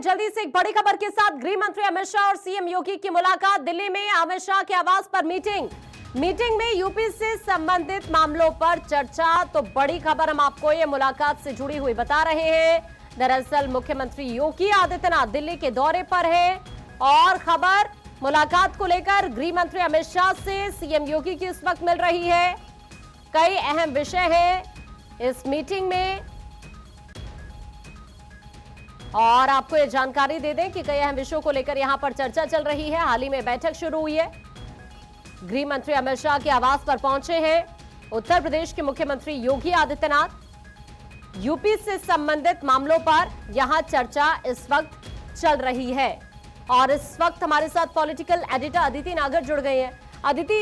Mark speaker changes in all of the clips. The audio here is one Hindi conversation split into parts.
Speaker 1: जल्दी से एक बड़ी खबर के साथ गृह मंत्री अमित शाह और सीएम योगी की मुलाकात। दिल्ली में अमित शाह के आवास पर मीटिंग में यूपी से संबंधित मामलों पर चर्चा। तो बड़ी खबर हम आपको ये मुलाकात से जुड़ी हुई बता रहे हैं। दरअसल मुख्यमंत्री योगी आदित्यनाथ दिल्ली के दौरे पर है और खबर मुलाकात को लेकर गृह मंत्री अमित शाह से सीएम योगी की इस वक्त मिल रही है। कई अहम विषय हैं इस मीटिंग में और आपको ये जानकारी दे दें कि कई अहम विषयों को लेकर यहां पर चर्चा चल रही है। हाल ही में बैठक शुरू हुई है। गृह मंत्री अमित शाह के आवास पर पहुंचे हैं उत्तर प्रदेश के मुख्यमंत्री योगी आदित्यनाथ। यूपी से संबंधित मामलों पर यहां चर्चा इस वक्त चल रही है और इस वक्त हमारे साथ पॉलिटिकल एडिटर अदिति नागर जुड़ गई हैं। अदिति,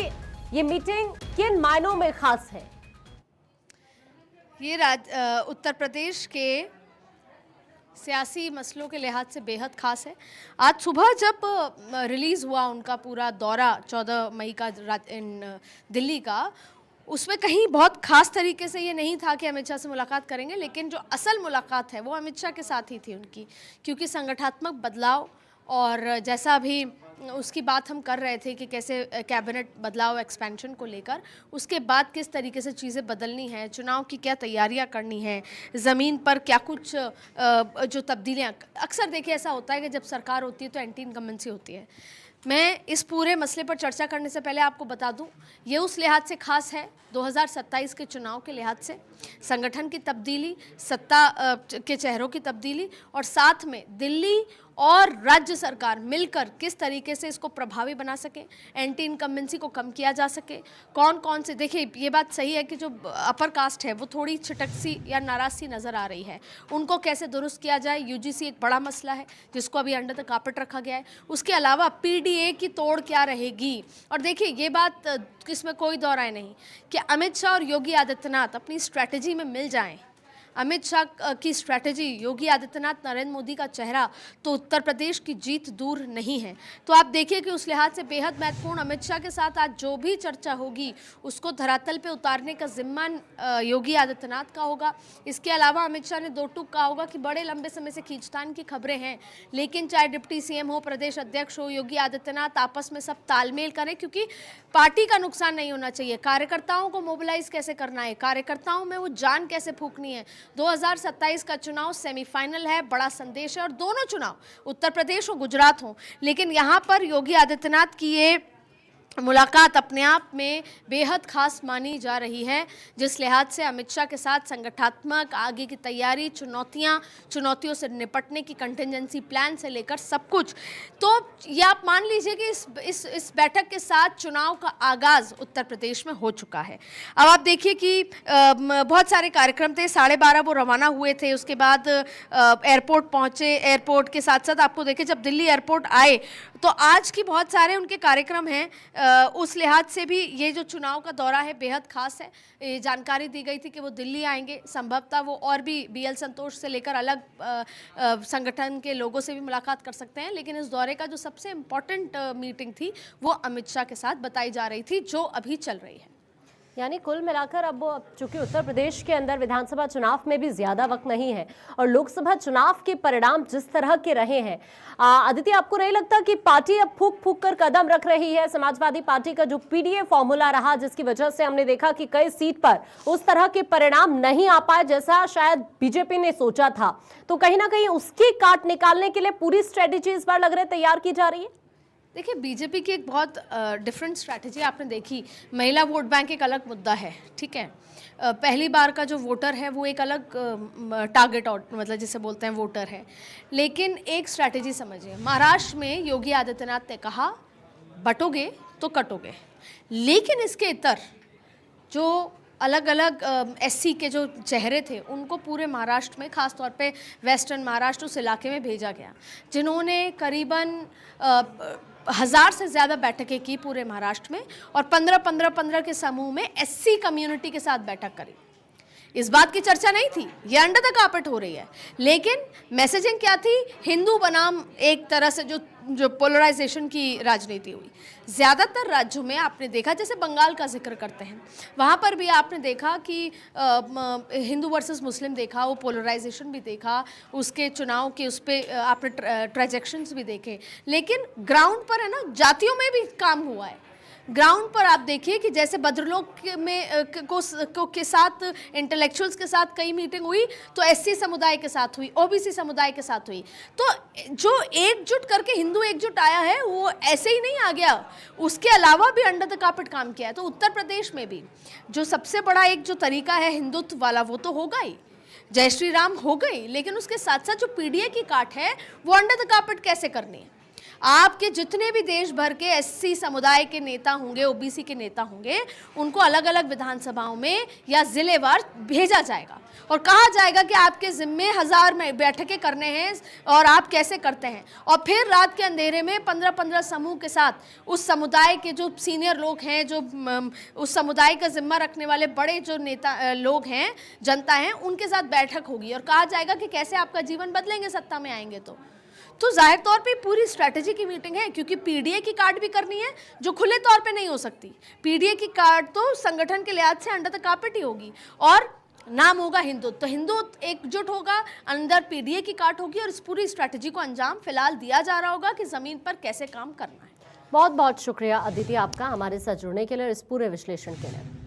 Speaker 1: ये मीटिंग किन मायनों में खास है?
Speaker 2: ये उत्तर प्रदेश के सियासी मसलों के लिहाज से बेहद खास है। आज सुबह जब रिलीज़ हुआ उनका पूरा दौरा 14 मई का दिल्ली का, उसमें कहीं बहुत खास तरीके से ये नहीं था कि अमित शाह से मुलाकात करेंगे, लेकिन जो असल मुलाकात है वो अमित शाह के साथ ही थी उनकी, क्योंकि संगठनात्मक बदलाव और जैसा अभी उसकी बात हम कर रहे थे कि कैसे कैबिनेट बदलाव एक्सपेंशन को लेकर, उसके बाद किस तरीके से चीज़ें बदलनी हैं, चुनाव की क्या तैयारियां करनी है, ज़मीन पर क्या कुछ जो तब्दीलियां। अक्सर देखिए ऐसा होता है कि जब सरकार होती है तो एंटी इनकम्बेंसी होती है। मैं इस पूरे मसले पर चर्चा करने से पहले आपको बता दूं, ये उस लिहाज से खास है 2027 के चुनाव के लिहाज से, संगठन की तब्दीली, सत्ता के चेहरों की तब्दीली और साथ में दिल्ली और राज्य सरकार मिलकर किस तरीके से इसको प्रभावी बना सकें, एंटी इनकम्बेंसी को कम किया जा सके। कौन से, देखिए ये बात सही है कि जो अपर कास्ट है वो थोड़ी छिटक सी या नाराज सी नज़र आ रही है, उनको कैसे दुरुस्त किया जाए। यूजीसी एक बड़ा मसला है जिसको अभी अंडर द कार्पेट रखा गया है। उसके अलावा पीडीए की तोड़ क्या रहेगी। और देखिए ये बात इसमें कोई दो राय नहीं कि अमित शाह और योगी आदित्यनाथ अपनी स्ट्रैटेजी में मिल जाएं। अमित शाह की स्ट्रैटेजी, योगी आदित्यनाथ, नरेंद्र मोदी का चेहरा, तो उत्तर प्रदेश की जीत दूर नहीं है। तो आप देखिए कि उस लिहाज से बेहद महत्वपूर्ण, अमित शाह के साथ आज जो भी चर्चा होगी उसको धरातल पे उतारने का जिम्मा योगी आदित्यनाथ का होगा। इसके अलावा अमित शाह ने दो टूक कहा होगा कि बड़े लंबे समय से खींचतान की खबरें हैं, लेकिन चाहे डिप्टी सीएम हो, प्रदेश अध्यक्ष हो, योगी आदित्यनाथ आपस में सब तालमेल करें, क्योंकि पार्टी का नुकसान नहीं होना चाहिए। कार्यकर्ताओं को मोबिलाइज कैसे करना है, कार्यकर्ताओं में वो जान कैसे फूंकनी है। 2027 का चुनाव सेमीफाइनल है, बड़ा संदेश है, और दोनों चुनाव उत्तर प्रदेश और गुजरात हों, लेकिन यहाँ पर योगी आदित्यनाथ की ये मुलाकात अपने आप में बेहद खास मानी जा रही है, जिस लिहाज से अमित शाह के साथ संगठनात्मक आगे की तैयारी, चुनौतियों से निपटने की कंटिजेंसी प्लान से लेकर सब कुछ। तो ये आप मान लीजिए कि इस बैठक के साथ चुनाव का आगाज़ उत्तर प्रदेश में हो चुका है। अब आप देखिए कि बहुत सारे कार्यक्रम थे, 12:30 वो रवाना हुए थे, उसके बाद एयरपोर्ट पहुँचे। एयरपोर्ट के साथ साथ आपको देखिए जब दिल्ली एयरपोर्ट आए तो आज की बहुत सारे उनके कार्यक्रम हैं। उस लिहाज से भी ये जो चुनाव का दौरा है बेहद खास है। ये जानकारी दी गई थी कि वो दिल्ली आएंगे, संभवतः वो और भी बीएल संतोष से लेकर अलग संगठन के लोगों से भी मुलाकात कर सकते हैं, लेकिन इस दौरे का जो सबसे इम्पॉर्टेंट मीटिंग थी वो अमित शाह के साथ बताई जा रही थी, जो अभी चल रही है।
Speaker 1: यानी कुल मिलाकर अब चूंकि उत्तर प्रदेश के अंदर विधानसभा चुनाव में भी ज्यादा वक्त नहीं है और लोकसभा चुनाव के परिणाम जिस तरह के रहे हैं, अदिति आपको नहीं लगता कि पार्टी अब फूक फूक कर कदम रख रही है? समाजवादी पार्टी का जो पीडीए फॉर्मूला रहा, जिसकी वजह से हमने देखा कि कई सीट पर उस तरह के परिणाम नहीं आ पाए जैसा शायद बीजेपी ने सोचा था, तो कहीं ना कहीं उसकी काट निकालने के लिए पूरी स्ट्रेटेजी इस बार लग रहा है तैयार की जा रही है।
Speaker 2: देखिए बीजेपी की एक बहुत डिफरेंट स्ट्रैटेजी आपने देखी। महिला वोट बैंक एक अलग मुद्दा है, ठीक है। पहली बार का जो वोटर है वो एक अलग टारगेट मतलब जिसे बोलते हैं वोटर है, लेकिन एक स्ट्रैटेजी समझिए। महाराष्ट्र में योगी आदित्यनाथ ने कहा बटोगे तो कटोगे, लेकिन इसके इतर जो अलग अलग एससी के जो चेहरे थे उनको पूरे महाराष्ट्र में, खास तौर पे वेस्टर्न महाराष्ट्र उस इलाके में भेजा गया, जिन्होंने करीबन 1000 से ज़्यादा बैठकें की पूरे महाराष्ट्र में और 15-15-15 के समूह में एससी कम्युनिटी के साथ बैठक करी। इस बात की चर्चा नहीं थी, ये अंडर द कार्पेट हो रही है, लेकिन मैसेजिंग क्या थी? हिंदू बनाम एक तरह से जो जो पोलराइजेशन की राजनीति हुई। ज़्यादातर राज्यों में आपने देखा, जैसे बंगाल का जिक्र करते हैं, वहाँ पर भी आपने देखा कि हिंदू वर्सेस मुस्लिम देखा, वो पोलराइजेशन भी देखा, उसके चुनाव के उस पर आपने ट्रांजैक्शंस भी देखे। लेकिन ग्राउंड पर है ना, जातियों में भी काम हुआ है। ग्राउंड पर आप देखिए कि जैसे भद्रलोक में के साथ, इंटेलेक्चुअल्स के साथ कई मीटिंग हुई, तो एससी समुदाय के साथ हुई, ओबीसी समुदाय के साथ हुई। तो जो एकजुट करके हिंदू एकजुट आया है वो ऐसे ही नहीं आ गया, उसके अलावा भी अंडर द कार्पेट काम किया है। तो उत्तर प्रदेश में भी जो सबसे बड़ा एक जो तरीका है हिंदुत्व वाला, वो तो होगा ही, जय श्री राम हो गई, लेकिन उसके साथ साथ जो पीडीए की काट है वो अंडर द कार्पेट कैसे करनी है। आपके जितने भी देश भर के एससी समुदाय के नेता होंगे, ओबीसी के नेता होंगे, उनको अलग अलग विधानसभाओं में या जिलेवार भेजा जाएगा और कहा जाएगा कि आपके जिम्मे 1000 में बैठकें करने हैं और आप कैसे करते हैं। और फिर रात के अंधेरे में 15-15 समूह के साथ उस समुदाय के जो सीनियर लोग हैं, जो उस समुदाय का जिम्मा रखने वाले बड़े जो नेता लोग हैं, जनता हैं, उनके साथ बैठक होगी और कहा जाएगा कि कैसे आपका जीवन बदलेंगे सत्ता में आएंगे। तो जाहिर तौर पे पूरी स्ट्रैटेजी की मीटिंग है, क्योंकि पीडीए की कार्ड भी करनी है जो खुले तौर पे नहीं हो सकती। पीडीए की कार्ड तो संगठन के लिहाज से अंडर द कार्पेट ही होगी और नाम होगा हिंदुत्व। तो हिंदुत्व एकजुट होगा, अंदर पीडीए की कार्ड होगी और इस पूरी स्ट्रैटेजी को अंजाम फिलहाल दिया जा रहा होगा कि जमीन पर कैसे काम करना है।
Speaker 1: बहुत बहुत शुक्रिया अदिति आपका हमारे साथ जुड़ने के लिए, इस पूरे विश्लेषण के लिए।